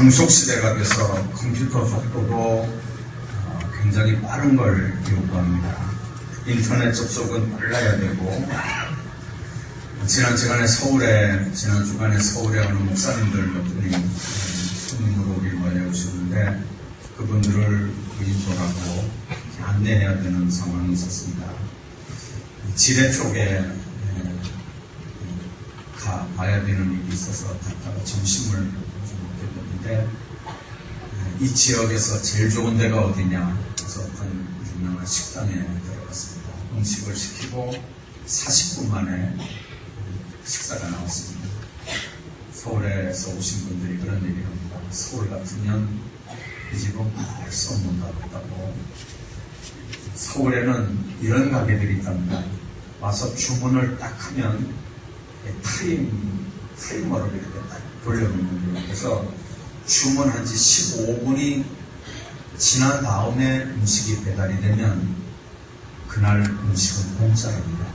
광속시대가 돼서 컴퓨터 속도도 굉장히 빠른 걸 요구합니다. 인터넷 접속은 빨라야 되고, 지난 주간에 서울에 어느 목사님들 몇 분이 손님으로 우리 모여오셨는데, 그분들을 인솔하고 안내해야 되는 상황이 있었습니다. 지뢰 쪽에 가야 되는 일이 있어서 갔다가 점심을 먹게 됐는데, 이 지역에서 제일 좋은 데가 어디냐 해서 어떤 유명한 식당에 들어갔습니다. 음식을 시키고 40분 만에 식사가 나왔습니다. 서울에서 오신 분들이 그런 얘기를 합니다. 서울 같으면 이 집은 벌써 문 닫았다고. 서울에는 이런 가게들이 있답니다. 와서 주문을 딱 하면 타이머를 이렇게 딱 돌려놓는 거예요. 그래서 주문한 지 15분이 지난 다음에 음식이 배달이 되면 그날 음식은 공짜입니다.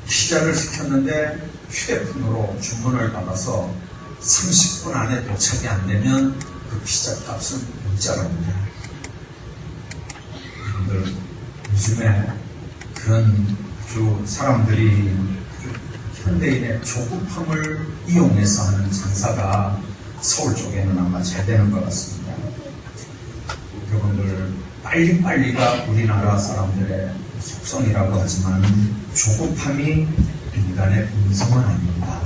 피자를 시켰는데 휴대폰으로 주문을 받아서 30분 안에 도착이 안 되면 그 피자 값은 공짜랍니다. 여러분들, 요즘에 그런 사람들이 현대인의 조급함을 이용해서 하는 장사가 서울 쪽에는 아마 잘 되는 것 같습니다. 여러분들, 빨리빨리가 우리나라 사람들의 속성이라고 하지만 조급함이 인간의 본성은 아닙니다.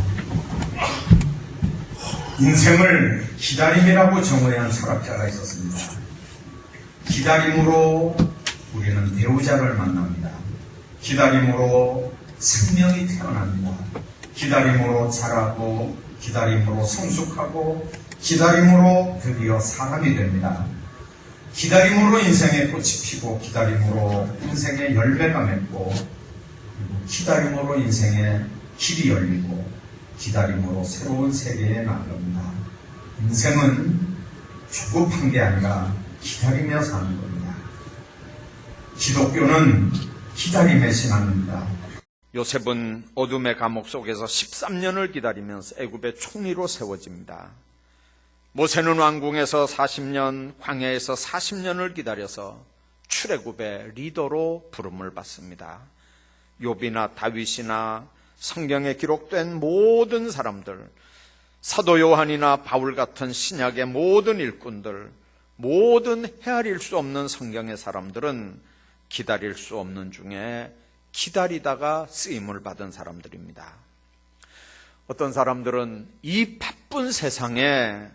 인생을 기다림이라고 정의한 철학자가 있었습니다. 기다림으로 우리는 배우자를 만납니다. 기다림으로 생명이 태어납니다. 기다림으로 자라고, 기다림으로 성숙하고, 기다림으로 드디어 사람이 됩니다. 기다림으로 인생의 꽃이 피고, 기다림으로 인생의 열매가 맺고, 그리고 기다림으로 인생의 길이 열리고, 기다림으로 새로운 세계에 나아갑니다. 인생은 조급한 게 아니라 기다리며 사는 겁니다. 기독교는 기다림의 신앙입니다. 요셉은 어둠의 감옥 속에서 13년을 기다리면서 애굽의 총리로 세워집니다. 모세는 왕궁에서 40년, 광야에서 40년을 기다려서 출애굽의 리더로 부름을 받습니다. 욥이나 다윗이나 성경에 기록된 모든 사람들, 사도 요한이나 바울 같은 신약의 모든 일꾼들, 모든 헤아릴 수 없는 성경의 사람들은 기다릴 수 없는 중에 기다리다가 쓰임을 받은 사람들입니다. 어떤 사람들은 이 바쁜 세상에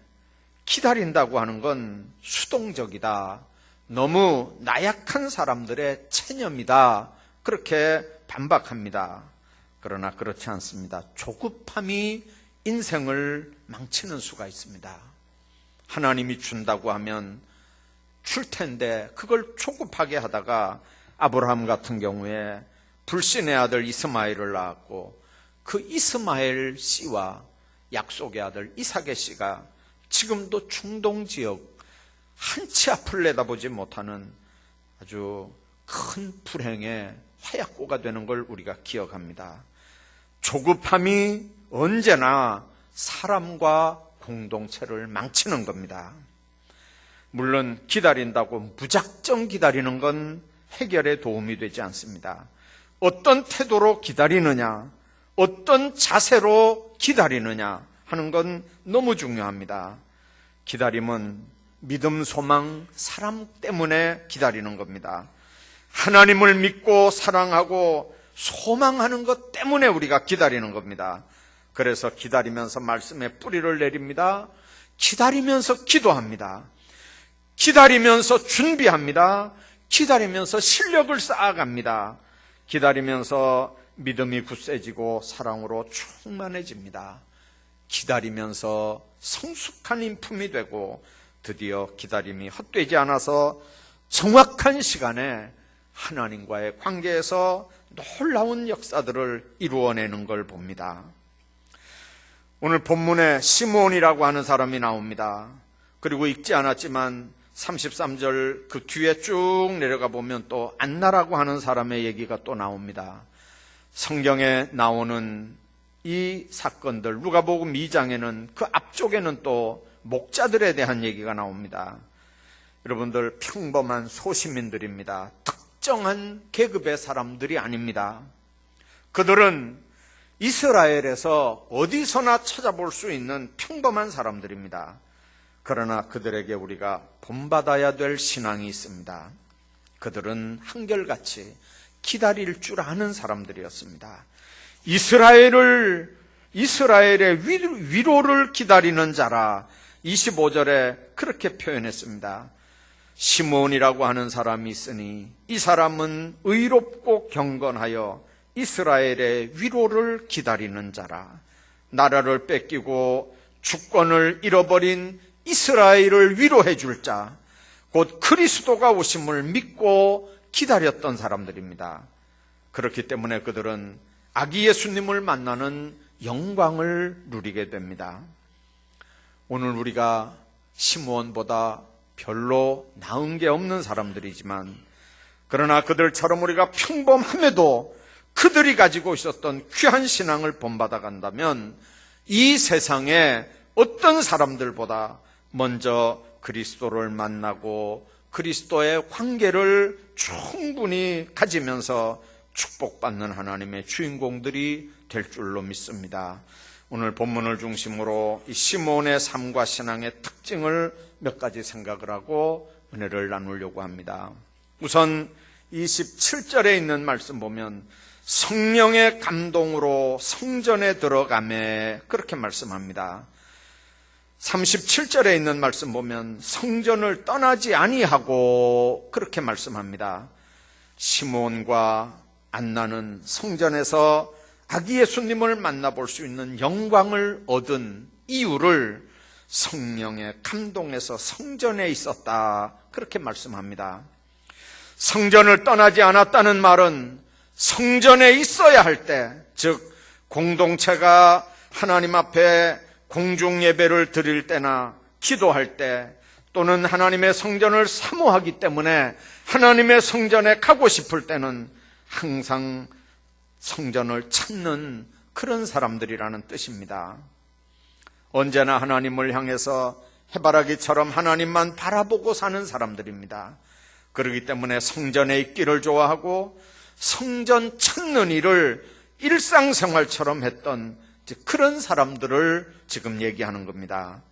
기다린다고 하는 건 수동적이다, 너무 나약한 사람들의 체념이다, 그렇게 반박합니다. 그러나 그렇지 않습니다. 조급함이 인생을 망치는 수가 있습니다. 하나님이 준다고 하면 줄 텐데 그걸 조급하게 하다가 아브라함 같은 경우에 불신의 아들 이스마엘을 낳았고, 그 이스마엘 씨와 약속의 아들 이삭의 씨가 지금도 중동 지역 한 치 앞을 내다보지 못하는 아주 큰 불행의 화약고가 되는 걸 우리가 기억합니다. 조급함이 언제나 사람과 공동체를 망치는 겁니다. 물론 기다린다고 무작정 기다리는 건 해결에 도움이 되지 않습니다. 어떤 태도로 기다리느냐, 어떤 자세로 기다리느냐 하는 건 너무 중요합니다. 기다림은 믿음, 소망, 사람 때문에 기다리는 겁니다. 하나님을 믿고 사랑하고 소망하는 것 때문에 우리가 기다리는 겁니다. 그래서 기다리면서 말씀에 뿌리를 내립니다. 기다리면서 기도합니다. 기다리면서 준비합니다. 기다리면서 실력을 쌓아갑니다. 기다리면서 믿음이 굳세지고 사랑으로 충만해집니다. 기다리면서 성숙한 인품이 되고, 드디어 기다림이 헛되지 않아서 정확한 시간에 하나님과의 관계에서 놀라운 역사들을 이루어내는 걸 봅니다. 오늘 본문에 시므온이라고 하는 사람이 나옵니다. 그리고 읽지 않았지만 33절 그 뒤에 쭉 내려가 보면 또 안나라고 하는 사람의 얘기가 또 나옵니다. 성경에 나오는 이 사건들, 누가복음 2장에는 그 앞쪽에는 또 목자들에 대한 얘기가 나옵니다. 여러분들, 평범한 소시민들입니다. 특정한 계급의 사람들이 아닙니다. 그들은 이스라엘에서 어디서나 찾아볼 수 있는 평범한 사람들입니다. 그러나 그들에게 우리가 본받아야 될 신앙이 있습니다. 그들은 한결같이 기다릴 줄 아는 사람들이었습니다. 이스라엘의 위로를 기다리는 자라. 25절에 그렇게 표현했습니다. 시므온이라고 하는 사람이 있으니 이 사람은 의롭고 경건하여 이스라엘의 위로를 기다리는 자라. 나라를 뺏기고 주권을 잃어버린 이스라엘을 위로해 줄 자, 곧 그리스도가 오심을 믿고 기다렸던 사람들입니다. 그렇기 때문에 그들은 아기 예수님을 만나는 영광을 누리게 됩니다. 오늘 우리가 시므온보다 별로 나은 게 없는 사람들이지만, 그러나 그들처럼 우리가 평범함에도 그들이 가지고 있었던 귀한 신앙을 본받아 간다면 이 세상에 어떤 사람들보다 먼저 그리스도를 만나고 그리스도의 관계를 충분히 가지면서 축복받는 하나님의 주인공들이 될 줄로 믿습니다. 오늘 본문을 중심으로 이 시므온의 삶과 신앙의 특징을 몇 가지 생각을 하고 은혜를 나누려고 합니다. 우선 27절에 있는 말씀 보면 성령의 감동으로 성전에 들어가매, 그렇게 말씀합니다. 37절에 있는 말씀 보면 성전을 떠나지 아니하고, 그렇게 말씀합니다. 시므온과 안나는 성전에서 아기 예수님을 만나볼 수 있는 영광을 얻은 이유를 성령의 감동에서 성전에 있었다, 그렇게 말씀합니다. 성전을 떠나지 않았다는 말은 성전에 있어야 할 때, 즉 공동체가 하나님 앞에 공중 예배를 드릴 때나 기도할 때, 또는 하나님의 성전을 사모하기 때문에 하나님의 성전에 가고 싶을 때는 항상 성전을 찾는 그런 사람들이라는 뜻입니다. 언제나 하나님을 향해서 해바라기처럼 하나님만 바라보고 사는 사람들입니다. 그렇기 때문에 성전에 있기를 좋아하고 성전 찾는 일을 일상생활처럼 했던 그런 사람들을 지금 얘기하는 겁니다.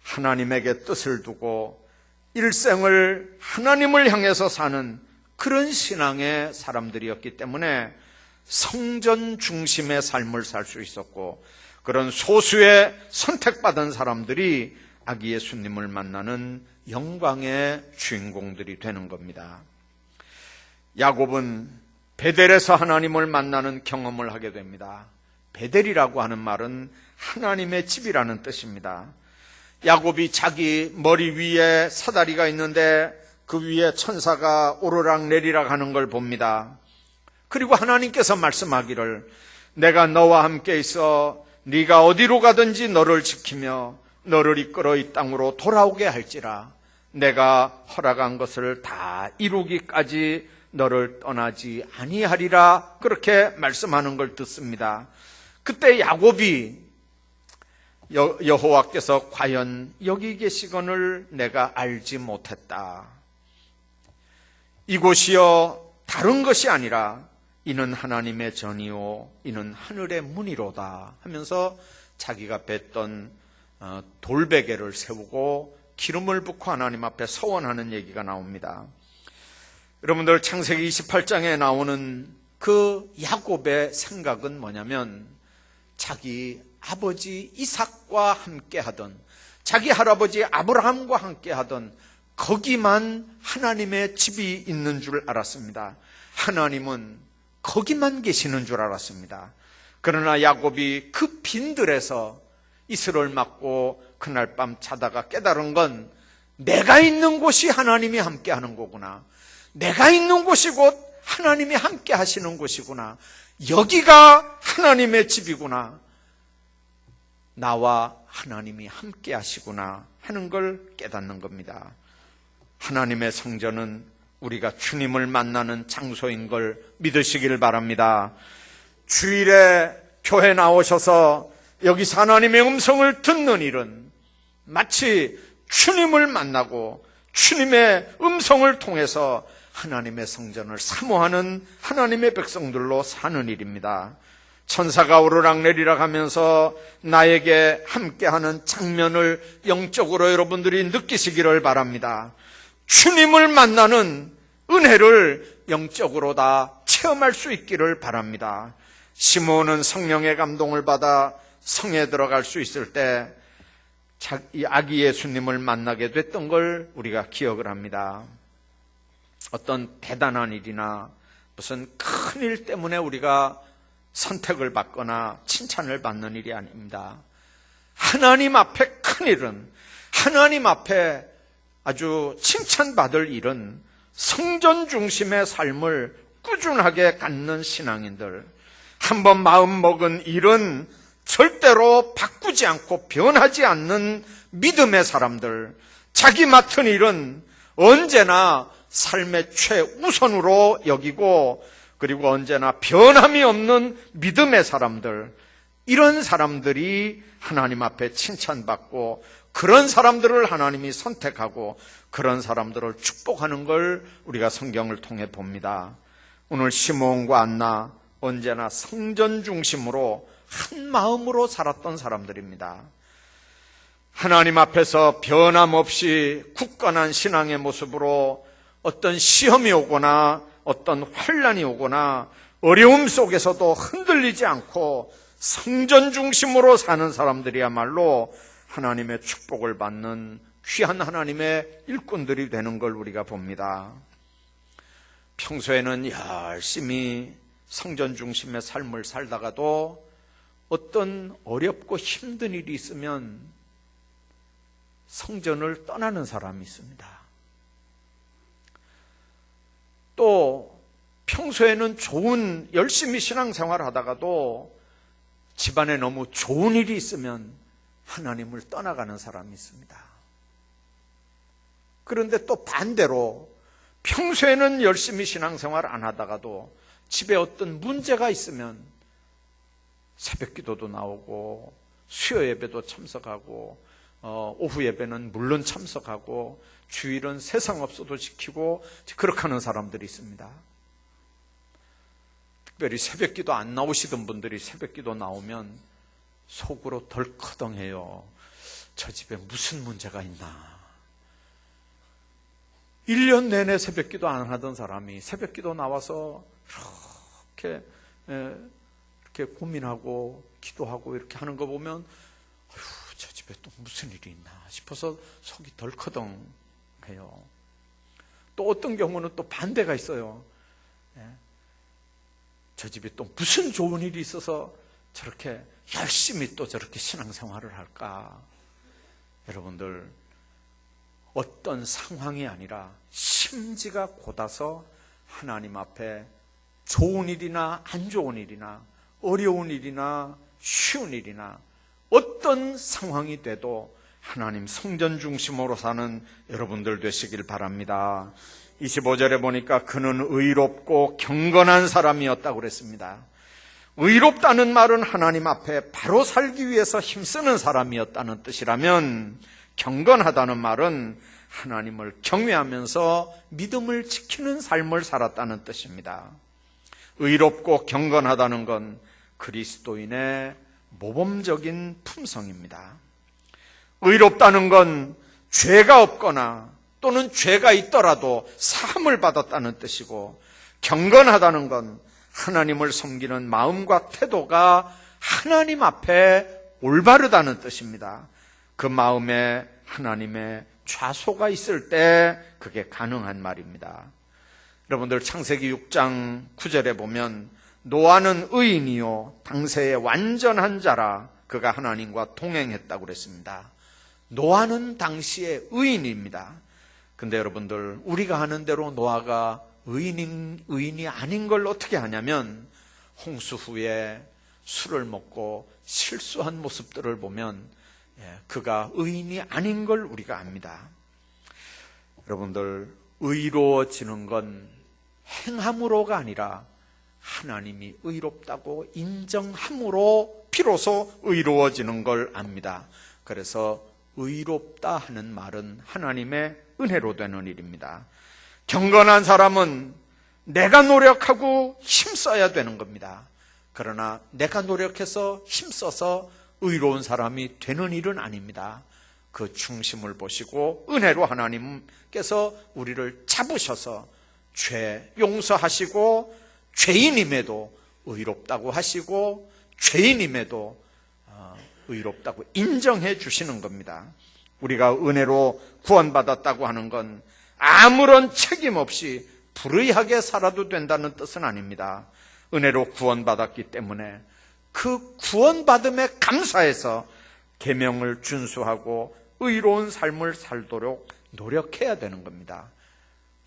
하나님에게 뜻을 두고 일생을 하나님을 향해서 사는 그런 신앙의 사람들이었기 때문에 성전 중심의 삶을 살 수 있었고, 그런 소수의 선택받은 사람들이 아기 예수님을 만나는 영광의 주인공들이 되는 겁니다. 야곱은 베델에서 하나님을 만나는 경험을 하게 됩니다. 베델이라고 하는 말은 하나님의 집이라는 뜻입니다. 야곱이 자기 머리 위에 사다리가 있는데 그 위에 천사가 오르락 내리락 하는 걸 봅니다. 그리고 하나님께서 말씀하기를 내가 너와 함께 있어 네가 어디로 가든지 너를 지키며 너를 이끌어 이 땅으로 돌아오게 할지라. 내가 허락한 것을 다 이루기까지 너를 떠나지 아니하리라. 그렇게 말씀하는 걸 듣습니다. 그때 야곱이 여호와께서 과연 여기 계시거늘 내가 알지 못했다. 이곳이여 다른 것이 아니라 이는 하나님의 전이요 이는 하늘의 문이로다 하면서 자기가 뱉던 돌베개를 세우고 기름을 붓고 하나님 앞에 서원하는 얘기가 나옵니다. 여러분들, 창세기 28장에 나오는 그 야곱의 생각은 뭐냐면 자기 아버지 이삭과 함께 하던, 자기 할아버지 아브라함과 함께 하던 거기만 하나님의 집이 있는 줄 알았습니다. 하나님은 거기만 계시는 줄 알았습니다. 그러나 야곱이 그 빈들에서 이슬을 맞고 그날 밤 자다가 깨달은 건 내가 있는 곳이 하나님이 함께 하는 거구나. 내가 있는 곳이 곧 하나님이 함께 하시는 곳이구나. 여기가 하나님의 집이구나. 나와 하나님이 함께 하시구나 하는 걸 깨닫는 겁니다. 하나님의 성전은 우리가 주님을 만나는 장소인 걸 믿으시길 바랍니다. 주일에 교회 나오셔서 여기서 하나님의 음성을 듣는 일은 마치 주님을 만나고 주님의 음성을 통해서 하나님의 성전을 사모하는 하나님의 백성들로 사는 일입니다. 천사가 오르락내리락 하면서 나에게 함께하는 장면을 영적으로 여러분들이 느끼시기를 바랍니다. 주님을 만나는 은혜를 영적으로 다 체험할 수 있기를 바랍니다. 시므온은 성령의 감동을 받아 성에 들어갈 수 있을 때 이 아기 예수님을 만나게 됐던 걸 우리가 기억을 합니다. 어떤 대단한 일이나 무슨 큰 일 때문에 우리가 선택을 받거나 칭찬을 받는 일이 아닙니다. 하나님 앞에 큰 일은, 하나님 앞에 아주 칭찬받을 일은 성전 중심의 삶을 꾸준하게 갖는 신앙인들, 한번 마음 먹은 일은 절대로 바꾸지 않고 변하지 않는 믿음의 사람들, 자기 맡은 일은 언제나 삶의 최우선으로 여기고 그리고 언제나 변함이 없는 믿음의 사람들, 이런 사람들이 하나님 앞에 칭찬받고 그런 사람들을 하나님이 선택하고 그런 사람들을 축복하는 걸 우리가 성경을 통해 봅니다. 오늘 시므온과 안나 언제나 성전 중심으로 한 마음으로 살았던 사람들입니다. 하나님 앞에서 변함없이 굳건한 신앙의 모습으로 어떤 시험이 오거나 어떤 환난이 오거나 어려움 속에서도 흔들리지 않고 성전 중심으로 사는 사람들이야말로 하나님의 축복을 받는 귀한 하나님의 일꾼들이 되는 걸 우리가 봅니다. 평소에는 열심히 성전 중심의 삶을 살다가도 어떤 어렵고 힘든 일이 있으면 성전을 떠나는 사람이 있습니다. 또 평소에는 좋은 열심히 신앙생활을 하다가도 집안에 너무 좋은 일이 있으면 하나님을 떠나가는 사람이 있습니다. 그런데 또 반대로 평소에는 열심히 신앙생활 안 하다가도 집에 어떤 문제가 있으면 새벽 기도도 나오고 수요 예배도 참석하고 오후 예배는 물론 참석하고 주일은 세상 없어도 지키고 그렇게 하는 사람들이 있습니다. 특별히 새벽 기도 안 나오시던 분들이 새벽 기도 나오면 속으로 덜커덩해요. 저 집에 무슨 문제가 있나. 1년 내내 새벽 기도 안 하던 사람이 새벽 기도 나와서 이렇게 고민하고 기도하고 이렇게 하는 거 보면 아휴, 저 집에 또 무슨 일이 있나 싶어서 속이 덜커덩해요. 또 어떤 경우는 또 반대가 있어요. 저 집에 또 무슨 좋은 일이 있어서 저렇게 열심히 또 저렇게 신앙생활을 할까. 여러분들, 어떤 상황이 아니라 심지가 곧아서 하나님 앞에 좋은 일이나 안 좋은 일이나 어려운 일이나 쉬운 일이나 어떤 상황이 돼도 하나님 성전 중심으로 사는 여러분들 되시길 바랍니다. 25절에 보니까 그는 의롭고 경건한 사람이었다고 그랬습니다. 의롭다는 말은 하나님 앞에 바로 살기 위해서 힘쓰는 사람이었다는 뜻이라면, 경건하다는 말은 하나님을 경외하면서 믿음을 지키는 삶을 살았다는 뜻입니다. 의롭고 경건하다는 건 그리스도인의 모범적인 품성입니다. 의롭다는 건 죄가 없거나 또는 죄가 있더라도 사함을 받았다는 뜻이고, 경건하다는 건 하나님을 섬기는 마음과 태도가 하나님 앞에 올바르다는 뜻입니다. 그 마음에 하나님의 좌소가 있을 때 그게 가능한 말입니다. 여러분들 창세기 6장 9절에 보면 노아는 의인이요 당세의 완전한 자라 그가 하나님과 동행했다고 그랬습니다. 노아는 당시의 의인입니다. 근데 여러분들, 우리가 하는 대로 노아가 의인이 아닌 걸 어떻게 하냐면, 홍수 후에 술을 먹고 실수한 모습들을 보면 그가 의인이 아닌 걸 우리가 압니다. 여러분들, 의로워지는 건 행함으로가 아니라 하나님이 의롭다고 인정함으로 비로소 의로워지는 걸 압니다. 그래서 의롭다 하는 말은 하나님의 은혜로 되는 일입니다. 경건한 사람은 내가 노력하고 힘써야 되는 겁니다. 그러나 내가 노력해서 힘써서 의로운 사람이 되는 일은 아닙니다. 그 중심을 보시고 은혜로 하나님께서 우리를 잡으셔서 죄 용서하시고 죄인임에도 의롭다고 하시고 죄인임에도 의롭다고 인정해 주시는 겁니다. 우리가 은혜로 구원받았다고 하는 건 아무런 책임 없이 불의하게 살아도 된다는 뜻은 아닙니다. 은혜로 구원받았기 때문에 그 구원받음에 감사해서 계명을 준수하고 의로운 삶을 살도록 노력해야 되는 겁니다.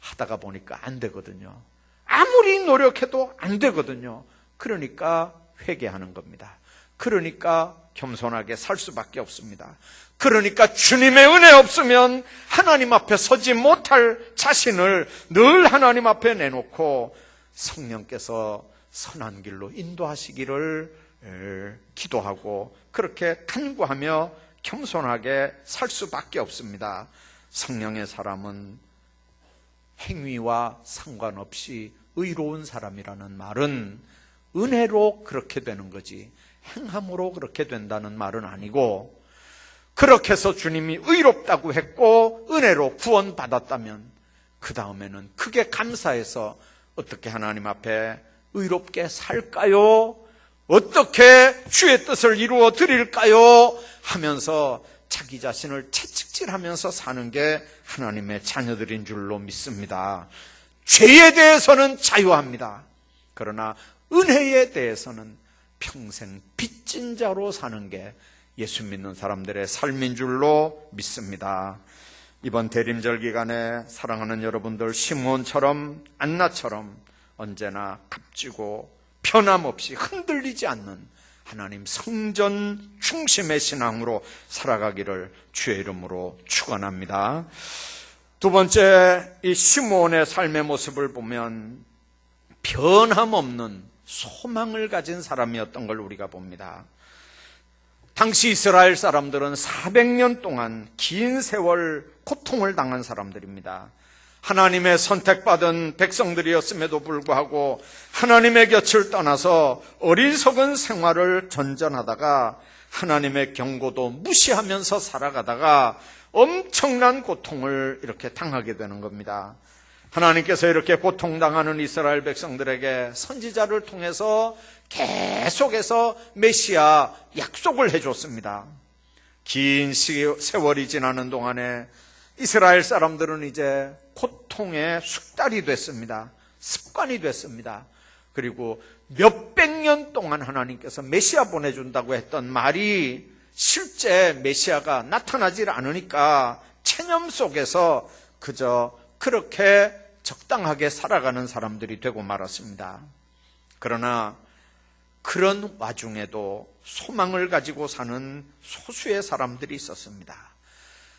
하다가 보니까 안 되거든요. 아무리 노력해도 안 되거든요. 그러니까 회개하는 겁니다. 그러니까 겸손하게 살 수밖에 없습니다. 그러니까 주님의 은혜 없으면 하나님 앞에 서지 못할 자신을 늘 하나님 앞에 내놓고 성령께서 선한 길로 인도하시기를 기도하고 그렇게 간구하며 겸손하게 살 수밖에 없습니다. 성령의 사람은 행위와 상관없이 의로운 사람이라는 말은 은혜로 그렇게 되는 거지 행함으로 그렇게 된다는 말은 아니고, 그렇게 해서 주님이 의롭다고 했고 은혜로 구원받았다면 그 다음에는 크게 감사해서 어떻게 하나님 앞에 의롭게 살까요? 어떻게 주의 뜻을 이루어 드릴까요? 하면서 자기 자신을 채찍질하면서 사는 게 하나님의 자녀들인 줄로 믿습니다. 죄에 대해서는 자유합니다. 그러나 은혜에 대해서는 평생 빚진 자로 사는 게 예수 믿는 사람들의 삶인 줄로 믿습니다. 이번 대림절 기간에 사랑하는 여러분들 시므온처럼 안나처럼 언제나 값지고 변함없이 흔들리지 않는 하나님 성전 중심의 신앙으로 살아가기를 주의 이름으로 축원합니다. 두 번째, 이 시므온의 삶의 모습을 보면 변함없는 소망을 가진 사람이었던 걸 우리가 봅니다. 당시 이스라엘 사람들은 400년 동안 긴 세월 고통을 당한 사람들입니다. 하나님의 선택받은 백성들이었음에도 불구하고 하나님의 곁을 떠나서 어리석은 생활을 전전하다가 하나님의 경고도 무시하면서 살아가다가 엄청난 고통을 이렇게 당하게 되는 겁니다. 하나님께서 이렇게 고통당하는 이스라엘 백성들에게 선지자를 통해서 계속해서 메시아 약속을 해줬습니다. 긴 세월이 지나는 동안에 이스라엘 사람들은 이제 고통의 숙달이 됐습니다. 습관이 됐습니다. 그리고 몇백 년 동안 하나님께서 메시아 보내준다고 했던 말이 실제 메시아가 나타나질 않으니까 체념 속에서 그저 그렇게 적당하게 살아가는 사람들이 되고 말았습니다. 그러나 그런 와중에도 소망을 가지고 사는 소수의 사람들이 있었습니다.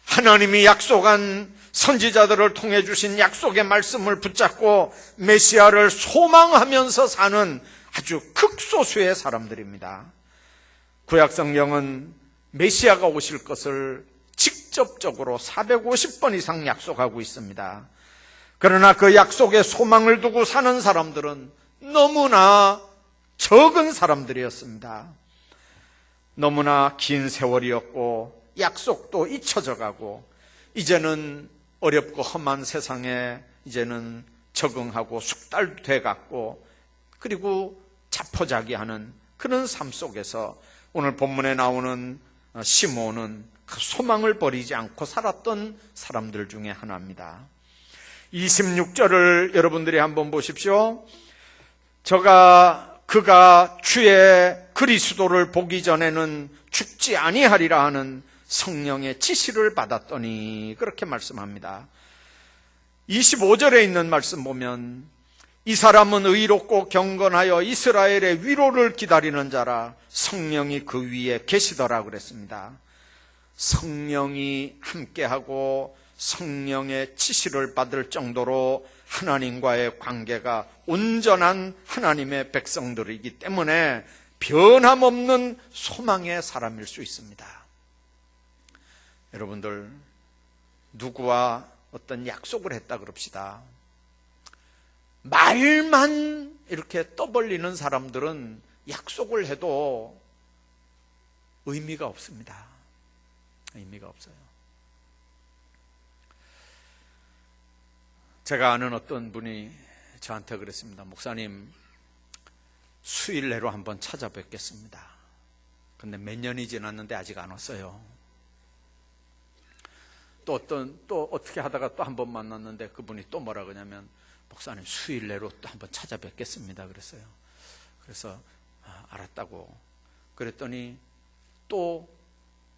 하나님이 약속한 선지자들을 통해 주신 약속의 말씀을 붙잡고 메시아를 소망하면서 사는 아주 극소수의 사람들입니다. 구약 성경은 메시아가 오실 것을 직접적으로 450번 이상 약속하고 있습니다. 그러나 그 약속에 소망을 두고 사는 사람들은 너무나 적은 사람들이었습니다. 너무나 긴 세월이었고 약속도 잊혀져 가고 이제는 어렵고 험한 세상에 이제는 적응하고 숙달돼 갔고 그리고 자포자기하는 그런 삶 속에서 오늘 본문에 나오는 시므온은 그 소망을 버리지 않고 살았던 사람들 중에 하나입니다. 26절을 여러분들이 한번 보십시오. 그가 주의 그리스도를 보기 전에는 죽지 아니하리라 하는 성령의 지시를 받았더니 그렇게 말씀합니다. 25절에 있는 말씀 보면 이 사람은 의롭고 경건하여 이스라엘의 위로를 기다리는 자라 성령이 그 위에 계시더라 그랬습니다. 성령이 함께하고 성령의 지시를 받을 정도로 하나님과의 관계가 온전한 하나님의 백성들이기 때문에 변함없는 소망의 사람일 수 있습니다. 여러분들, 누구와 어떤 약속을 했다 그럽시다. 말만 이렇게 떠벌리는 사람들은 약속을 해도 의미가 없습니다. 의미가 없어요. 제가 아는 어떤 분이 저한테 그랬습니다. 목사님, 수일 내로 한번 찾아뵙겠습니다. 근데 몇 년이 지났는데 아직 안 왔어요. 또 어떻게 하다가 또 한 번 만났는데 그분이 또 뭐라 그러냐면, 목사님 수일 내로 또 한번 찾아뵙겠습니다 그랬어요. 그래서 알았다고 그랬더니 또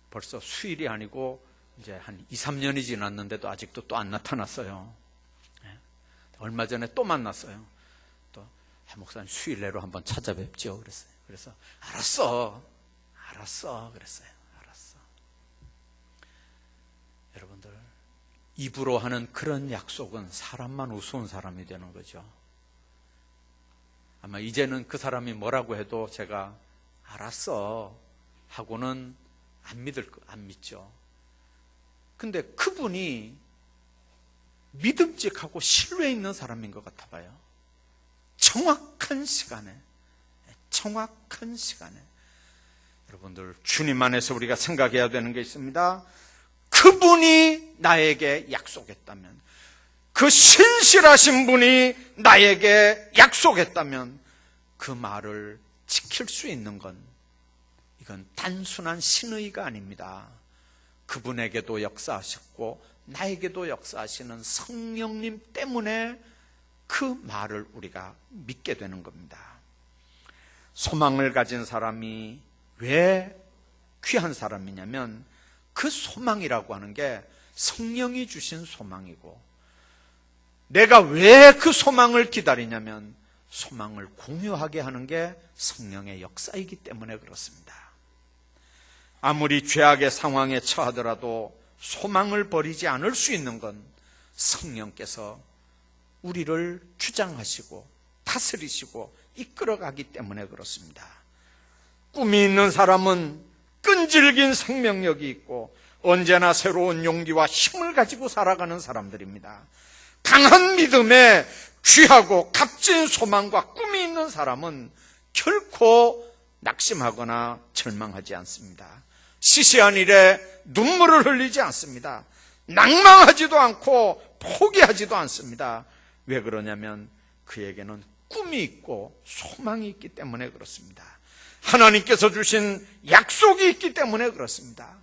벌써 수일이 아니고 이제 한 2, 3년이 지났는데도 아직도 또 안 나타났어요. 얼마 전에 또 만났어요. 또 목사님 수일 내로 한번 찾아뵙죠 그랬어요. 그래서 알았어 그랬어요. 알았어. 여러분들, 입으로 하는 그런 약속은 사람만 우스운 사람이 되는 거죠. 아마 이제는 그 사람이 뭐라고 해도 제가 알았어 하고는 안 믿죠. 근데 그분이 믿음직하고 신뢰 있는 사람인 것 같아 봐요. 정확한 시간에. 여러분들, 주님 안에서 우리가 생각해야 되는 게 있습니다. 그분이 나에게 약속했다면, 그 신실하신 분이 나에게 약속했다면 그 말을 지킬 수 있는 건 이건 단순한 신의가 아닙니다. 그분에게도 역사하셨고 나에게도 역사하시는 성령님 때문에 그 말을 우리가 믿게 되는 겁니다. 소망을 가진 사람이 왜 귀한 사람이냐면, 그 소망이라고 하는 게 성령이 주신 소망이고, 내가 왜 그 소망을 기다리냐면 소망을 공유하게 하는 게 성령의 역사이기 때문에 그렇습니다. 아무리 죄악의 상황에 처하더라도 소망을 버리지 않을 수 있는 건 성령께서 우리를 주장하시고 다스리시고 이끌어가기 때문에 그렇습니다. 꿈이 있는 사람은 끈질긴 생명력이 있고 언제나 새로운 용기와 힘을 가지고 살아가는 사람들입니다. 강한 믿음에 귀하고 값진 소망과 꿈이 있는 사람은 결코 낙심하거나 절망하지 않습니다. 시시한 일에 눈물을 흘리지 않습니다. 낭망하지도 않고 포기하지도 않습니다. 왜 그러냐면 그에게는 꿈이 있고 소망이 있기 때문에 그렇습니다. 하나님께서 주신 약속이 있기 때문에 그렇습니다.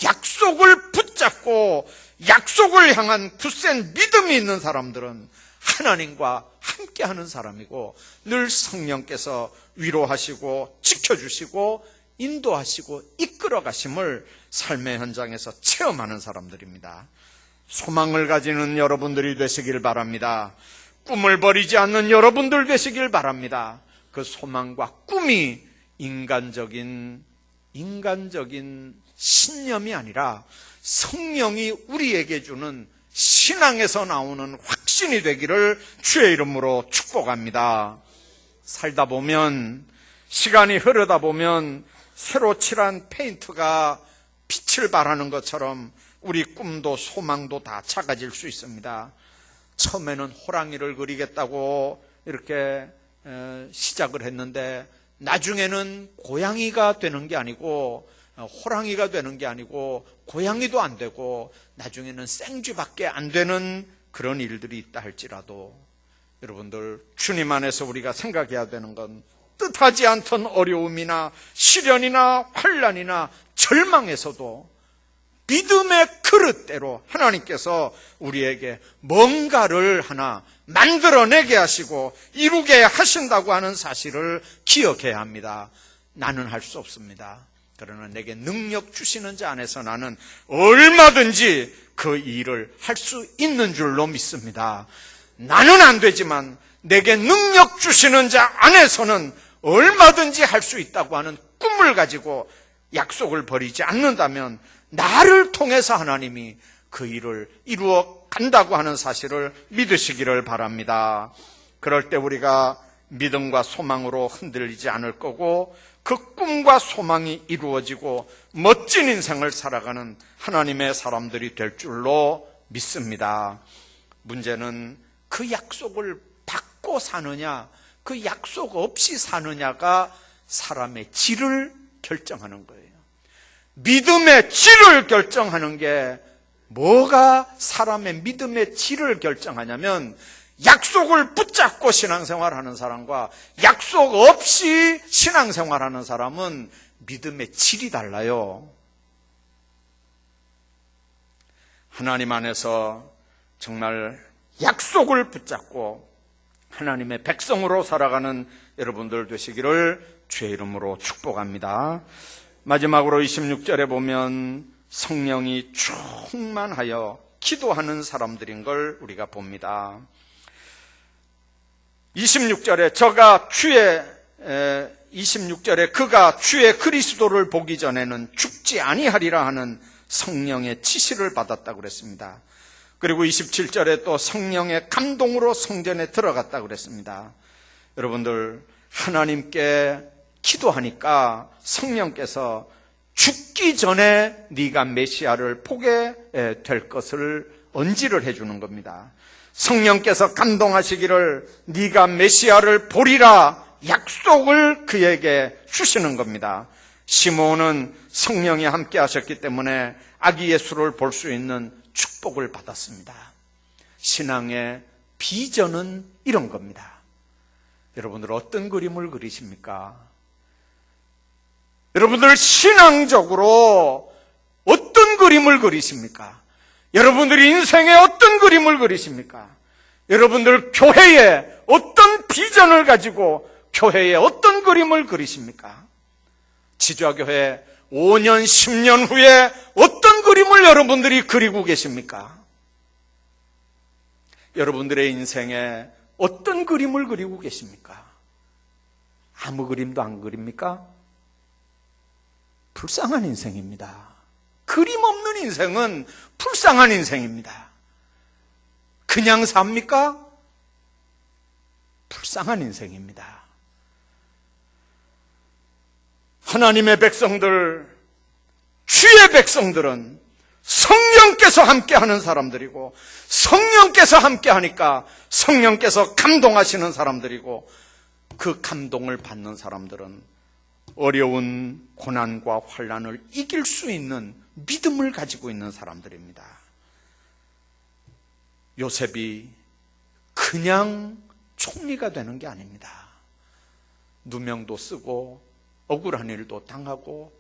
약속을 붙잡고 약속을 향한 굳센 믿음이 있는 사람들은 하나님과 함께하는 사람이고 늘 성령께서 위로하시고 지켜주시고 인도하시고 이끌어가심을 삶의 현장에서 체험하는 사람들입니다. 소망을 가지는 여러분들이 되시길 바랍니다. 꿈을 버리지 않는 여러분들 되시길 바랍니다. 그 소망과 꿈이 인간적인 신념이 아니라 성령이 우리에게 주는 신앙에서 나오는 확신이 되기를 주의 이름으로 축복합니다. 살다 보면, 시간이 흐르다 보면 새로 칠한 페인트가 빛을 발하는 것처럼 우리 꿈도 소망도 다 작아질 수 있습니다. 처음에는 호랑이를 그리겠다고 이렇게 시작을 했는데 나중에는 고양이가 되는 게 아니고 호랑이가 되는 게 아니고 고양이도 안 되고 나중에는 생쥐밖에 안 되는 그런 일들이 있다 할지라도 여러분들, 주님 안에서 우리가 생각해야 되는 건 뜻하지 않던 어려움이나 시련이나 환난이나 절망에서도 믿음의 그릇대로 하나님께서 우리에게 뭔가를 하나 만들어내게 하시고 이루게 하신다고 하는 사실을 기억해야 합니다. 나는 할 수 없습니다. 그러나 내게 능력 주시는 자 안에서 나는 얼마든지 그 일을 할 수 있는 줄로 믿습니다. 나는 안 되지만 내게 능력 주시는 자 안에서는 얼마든지 할 수 있다고 하는 꿈을 가지고 약속을 버리지 않는다면 나를 통해서 하나님이 그 그 일을 이루어 간다고 하는 사실을 믿으시기를 바랍니다. 그럴 때 우리가 믿음과 소망으로 흔들리지 않을 거고 그 꿈과 소망이 이루어지고 멋진 인생을 살아가는 하나님의 사람들이 될 줄로 믿습니다. 문제는 그 약속을 받고 사느냐, 그 약속 없이 사느냐가 사람의 질을 결정하는 거예요. 믿음의 질을 결정하는 게 뭐가 사람의 믿음의 질을 결정하냐면 약속을 붙잡고 신앙생활하는 사람과 약속 없이 신앙생활하는 사람은 믿음의 질이 달라요. 하나님 안에서 정말 약속을 붙잡고 하나님의 백성으로 살아가는 여러분들 되시기를 주의 이름으로 축복합니다. 마지막으로 26절에 보면 성령이 충만하여 기도하는 사람들인 걸 우리가 봅니다. 26절에 26절에 그가 주의 그리스도를 보기 전에는 죽지 아니하리라 하는 성령의 지시를 받았다고 그랬습니다. 그리고 27절에 또 성령의 감동으로 성전에 들어갔다고 그랬습니다. 여러분들 하나님께 기도하니까 성령께서 죽기 전에 네가 메시아를 보게 될 것을 언지를 해주는 겁니다. 성령께서 감동하시기를 네가 메시아를 보리라 약속을 그에게 주시는 겁니다. 시므온은 성령이 함께 하셨기 때문에 아기 예수를 볼 수 있는 축복을 받았습니다. 신앙의 비전은 이런 겁니다. 여러분들 어떤 그림을 그리십니까? 여러분들 신앙적으로 어떤 그림을 그리십니까? 여러분들이 인생에 어떤 그림을 그리십니까? 여러분들 교회에 어떤 비전을 가지고 교회에 어떤 그림을 그리십니까? 지좌교회 5년, 10년 후에 어떤 그림을 여러분들이 그리고 계십니까? 여러분들의 인생에 어떤 그림을 그리고 계십니까? 아무 그림도 안 그립니까? 불쌍한 인생입니다. 그림 없는 인생은 불쌍한 인생입니다. 그냥 삽니까? 불쌍한 인생입니다. 하나님의 백성들, 주의 백성들은 성령께서 함께하는 사람들이고 성령께서 함께하니까 성령께서 감동하시는 사람들이고 그 감동을 받는 사람들은 어려운 고난과 환난을 이길 수 있는 믿음을 가지고 있는 사람들입니다. 요셉이 그냥 총리가 되는 게 아닙니다. 누명도 쓰고 억울한 일도 당하고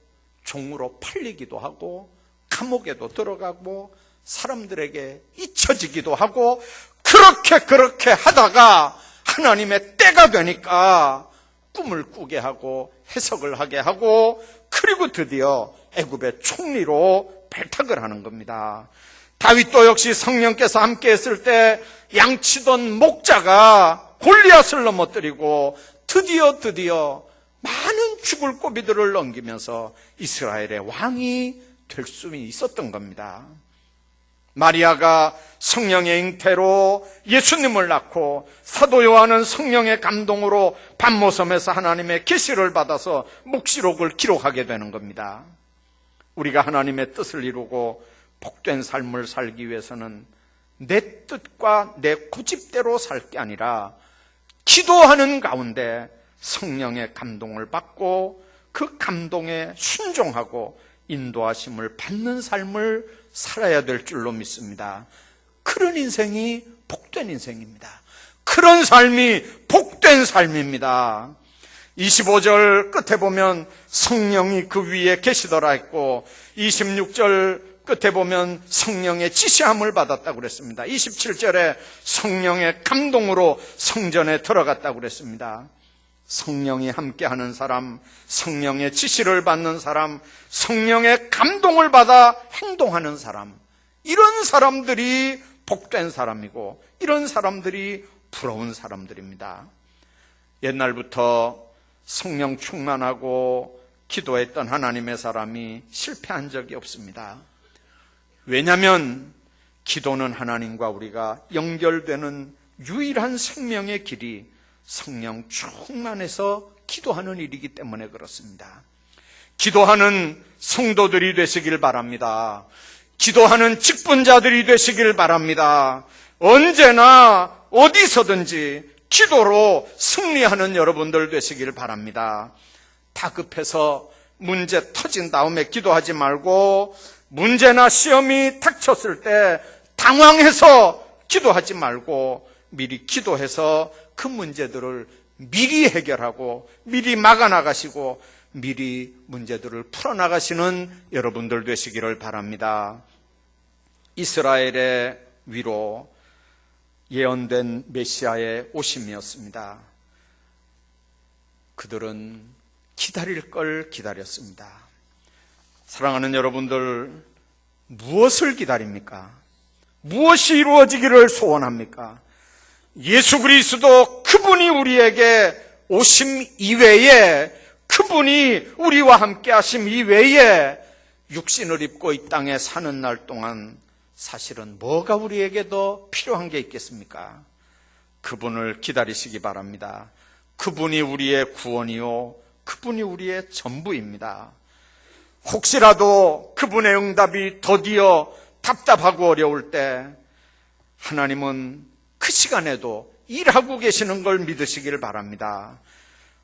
종으로 팔리기도 하고 감옥에도 들어가고 사람들에게 잊혀지기도 하고 그렇게 하다가 하나님의 때가 되니까 꿈을 꾸게 하고 해석을 하게 하고 그리고 드디어 애굽의 총리로 발탁을 하는 겁니다. 다윗도 역시 성령께서 함께 했을 때 양치던 목자가 골리앗을 넘어뜨리고 드디어 많은 죽을 고비들을 넘기면서 이스라엘의 왕이 될 수 있었던 겁니다. 마리아가 성령의 잉태로 예수님을 낳고 사도 요한은 성령의 감동으로 반모섬에서 하나님의 계시를 받아서 묵시록을 기록하게 되는 겁니다. 우리가 하나님의 뜻을 이루고 복된 삶을 살기 위해서는 내 뜻과 내 고집대로 살 게 아니라 기도하는 가운데 성령의 감동을 받고 그 감동에 순종하고 인도하심을 받는 삶을 살아야 될 줄로 믿습니다. 그런 인생이 복된 인생입니다. 그런 삶이 복된 삶입니다. 25절 끝에 보면 성령이 그 위에 계시더라 했고 26절 끝에 보면 성령의 지시함을 받았다고 그랬습니다. 27절에 성령의 감동으로 성전에 들어갔다고 그랬습니다. 성령이 함께하는 사람, 성령의 지시를 받는 사람, 성령의 감동을 받아 행동하는 사람, 이런 사람들이 복된 사람이고 이런 사람들이 부러운 사람들입니다. 옛날부터 성령 충만하고 기도했던 하나님의 사람이 실패한 적이 없습니다. 왜냐하면 기도는 하나님과 우리가 연결되는 유일한 생명의 길이 성령 충만해서 기도하는 일이기 때문에 그렇습니다. 기도하는 성도들이 되시길 바랍니다. 기도하는 직분자들이 되시길 바랍니다. 언제나 어디서든지 기도로 승리하는 여러분들 되시길 바랍니다. 다급해서 문제 터진 다음에 기도하지 말고, 문제나 시험이 닥쳤을 때 당황해서 기도하지 말고 미리 기도해서 그 문제들을 미리 해결하고 미리 막아나가시고 미리 문제들을 풀어나가시는 여러분들 되시기를 바랍니다. 이스라엘의 위로 예언된 메시아의 오심이었습니다. 그들은 기다릴 걸 기다렸습니다. 사랑하는 여러분들, 무엇을 기다립니까? 무엇이 이루어지기를 소원합니까? 예수 그리스도 그분이 우리에게 오심 이외에, 그분이 우리와 함께 하심 이외에 육신을 입고 이 땅에 사는 날 동안 사실은 뭐가 우리에게 더 필요한 게 있겠습니까? 그분을 기다리시기 바랍니다. 그분이 우리의 구원이요, 그분이 우리의 전부입니다. 혹시라도 그분의 응답이 더디어 답답하고 어려울 때 하나님은 그 시간에도 일하고 계시는 걸 믿으시길 바랍니다.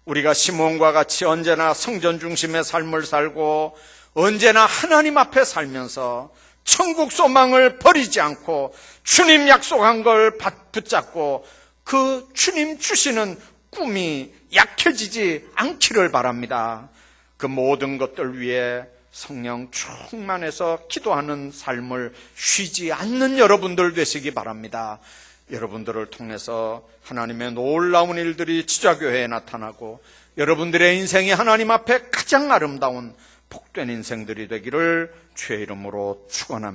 우리가 시몬과 같이 언제나 성전 중심의 삶을 살고 언제나 하나님 앞에 살면서 천국 소망을 버리지 않고 주님 약속한 걸 붙잡고 그 주님 주시는 꿈이 약해지지 않기를 바랍니다. 그 모든 것들 위해 성령 충만해서 기도하는 삶을 쉬지 않는 여러분들 되시기 바랍니다. 여러분들을 통해서 하나님의 놀라운 일들이 지자교회에 나타나고 여러분들의 인생이 하나님 앞에 가장 아름다운 복된 인생들이 되기를 주의 이름으로 축원합니다.